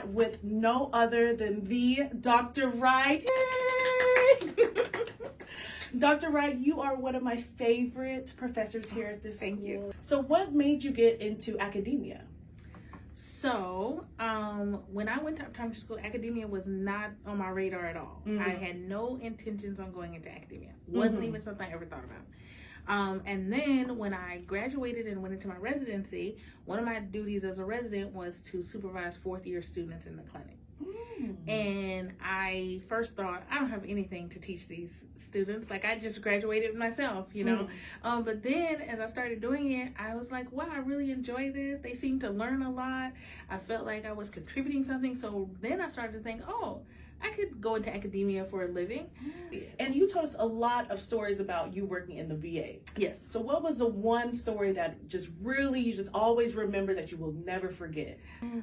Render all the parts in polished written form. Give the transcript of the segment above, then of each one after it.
chat with no other than the Dr. Wright. Yay! Dr. Wright, you are one of my favorite professors here at this school. Thank you. So what made you get into academia? So, when I went to optometry school, academia was not on my radar at all. Mm-hmm. I had no intentions on going into academia. Wasn't even something I ever thought about. And then when I graduated and went into my residency, one of my duties as a resident was to supervise fourth-year students in the clinic. And I first thought, I don't have anything to teach these students. Like, I just graduated myself, you know. But then as I started doing it, I was like, wow, I really enjoy this. They seem to learn a lot. I felt like I was contributing something. So then I started to think, oh, I could go into academia for a living. And you told us a lot of stories about you working in the VA. Yes. So what was the one story that just really, you just always remember that you will never forget?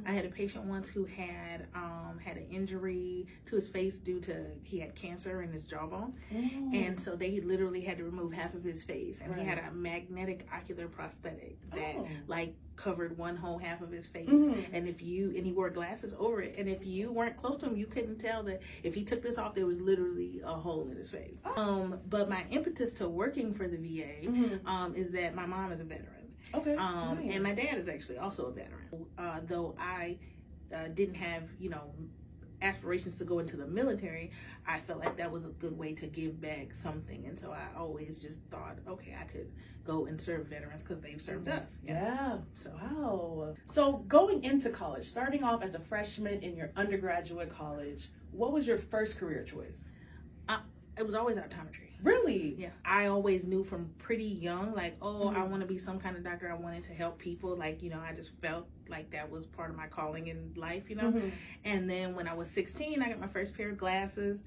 I had a patient once who had an injury to his face due to, he had cancer in his jawbone. And so they literally had to remove half of his face. And he had a magnetic ocular prosthetic that like covered one whole half of his face. And he wore glasses over it. And if you weren't close to him, you couldn't tell that if he took this off, there was literally a hole in his face. But my impetus to working for the VA is that my mom is a veteran. Okay. Nice. And my dad is actually also a veteran. Though I didn't have, aspirations to go into the military, I felt like that was a good way to give back something. And so I always just thought, okay, I could go and serve veterans because they've served us. Yeah. So Wow. So going into college, starting off as a freshman in your undergraduate college, what was your first career choice? it was always optometry. Really? Yeah. I always knew from pretty young, like, I want to be some kind of doctor. I wanted to help people. Like, I just felt like that was part of my calling in life, And then when I was 16, I got my first pair of glasses.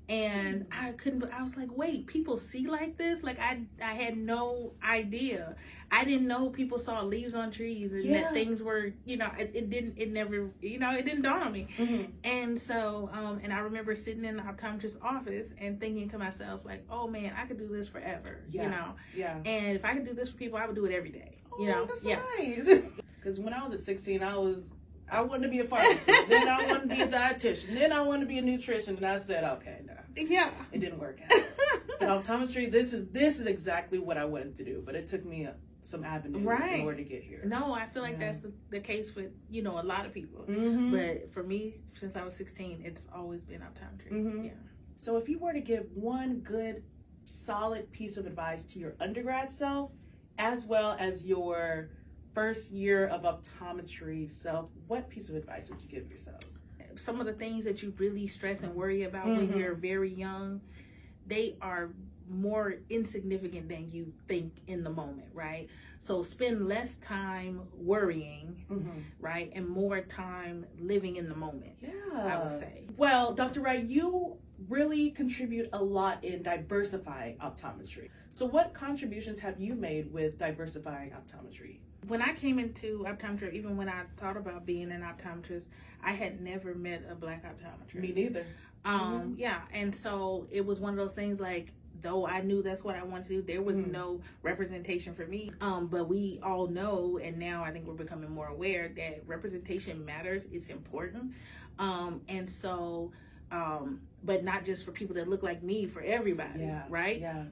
And I was like, wait, people see like this? Like, I had no idea. I didn't know people saw leaves on trees and that things were, it didn't dawn on me. And so, and I remember sitting in the optometrist's office and thinking to myself, like, oh man, I could do this forever, Yeah. And if I could do this for people, I would do it every day, That's nice. Because when I was at 16, I wanted to be a pharmacist, then I wanted to be a dietitian, then I wanted to be a nutrition, and I said, okay, no. Yeah. It didn't work out. But optometry, this is exactly what I wanted to do, but it took me some avenues in order to get here. No, I feel like that's the case with, a lot of people. But for me, since I was 16, it's always been optometry. Yeah. So if you were to give one good, solid piece of advice to your undergrad self, as well as your first year of optometry self, what piece of advice would you give yourself? Some of the things that you really stress and worry about when you're very young, they are more insignificant than you think in the moment, right? So spend less time worrying, right? And more time living in the moment, I would say. Well, Dr. Wright, you really contribute a lot in diversifying optometry. So what contributions have you made with diversifying optometry? When I came into optometry, even when I thought about being an optometrist, I had never met a Black optometrist. Me neither. Yeah, and so it was one of those things, like, though I knew that's what I wanted to do, there was no representation for me. But we all know, and now I think we're becoming more aware, that representation matters, it's important. And so, but not just for people that look like me, for everybody, right? Yeah.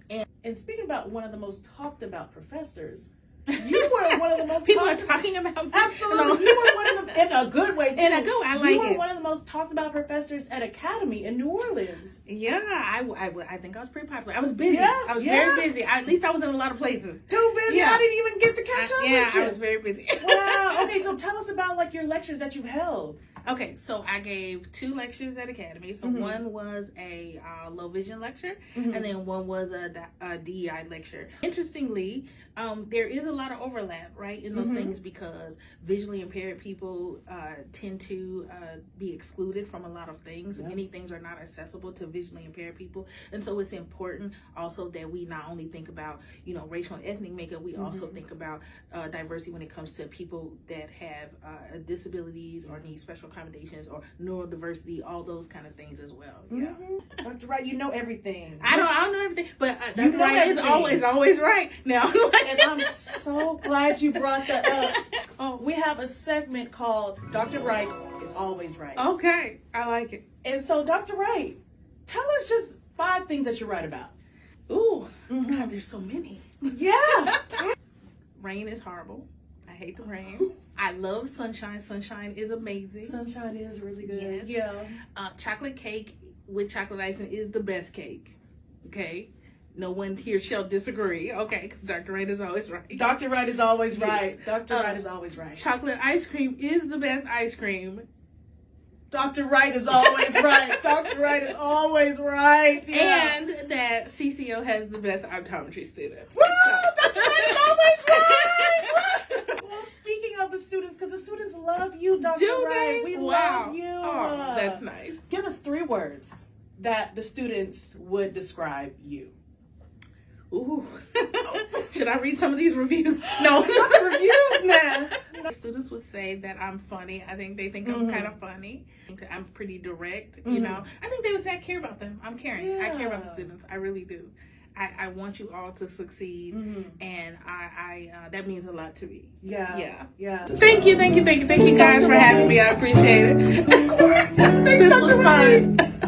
And speaking about one of the most talked about professors, you were one of the most people are talking about me. Absolutely. You were one of them in a good way too. In a good way, I like it. You were one of the most talked about professors at Academy in New Orleans. Yeah, I think I was pretty popular. I was busy. I was very busy. At least I was in a lot of places. Too busy. I didn't even get to catch up with you. Yeah, I was very busy. Wow. Okay, so tell us about your lectures that you held. Okay, so I gave 2 lectures at Academy. So one was a low vision lecture, and then one was a DEI lecture. Interestingly, there is a lot of overlap, right, in those things, because visually impaired people tend to be excluded from a lot of things. Many things are not accessible to visually impaired people, and so it's important also that we not only think about racial and ethnic makeup, we also think about diversity when it comes to people that have disabilities or need special accommodations or neurodiversity, all those kind of things as well. Yeah. Dr. Wright, you know everything. I don't know everything, but Dr. Wright is always right now. And I'm so glad you brought that up. We have a segment called Dr. Wright is is always right. Okay, I like it. And so, Dr. Wright, tell us just 5 things that you're right about. Ooh, Mhm. God, there's so many. Yeah. Rain is horrible. I hate the rain. I love sunshine. Sunshine is amazing. Sunshine is really good. Yes. Yeah. Chocolate cake with chocolate icing is the best cake. Okay? No one here shall disagree. Okay, because Dr. Wright is always right. Dr. Wright is always Yes. right. Dr. Wright is always right. Chocolate ice cream is the best ice cream. Dr. Wright is always right. Dr. Wright is always right. Yeah. And that CCO has the best optometry students. Woo! Dr. Wright is always right. Well, speaking of the students, because the students love you, Dr. Do Wright. they? We Wow. love you. Oh, that's nice. Give us 3 words that the students would describe you. Ooh. Should I read some of these reviews? No. What's the reviews now? Students would say that I'm funny. I think they think I'm kind of funny. I'm pretty direct, you know. I think they would say I care about them. I'm caring. I care about the students. I really do. I want you all to succeed, and I that means a lot to me. Yeah. Thank you guys for having me. I appreciate it. Of course. Thanks, This Dr. was Wright. fun.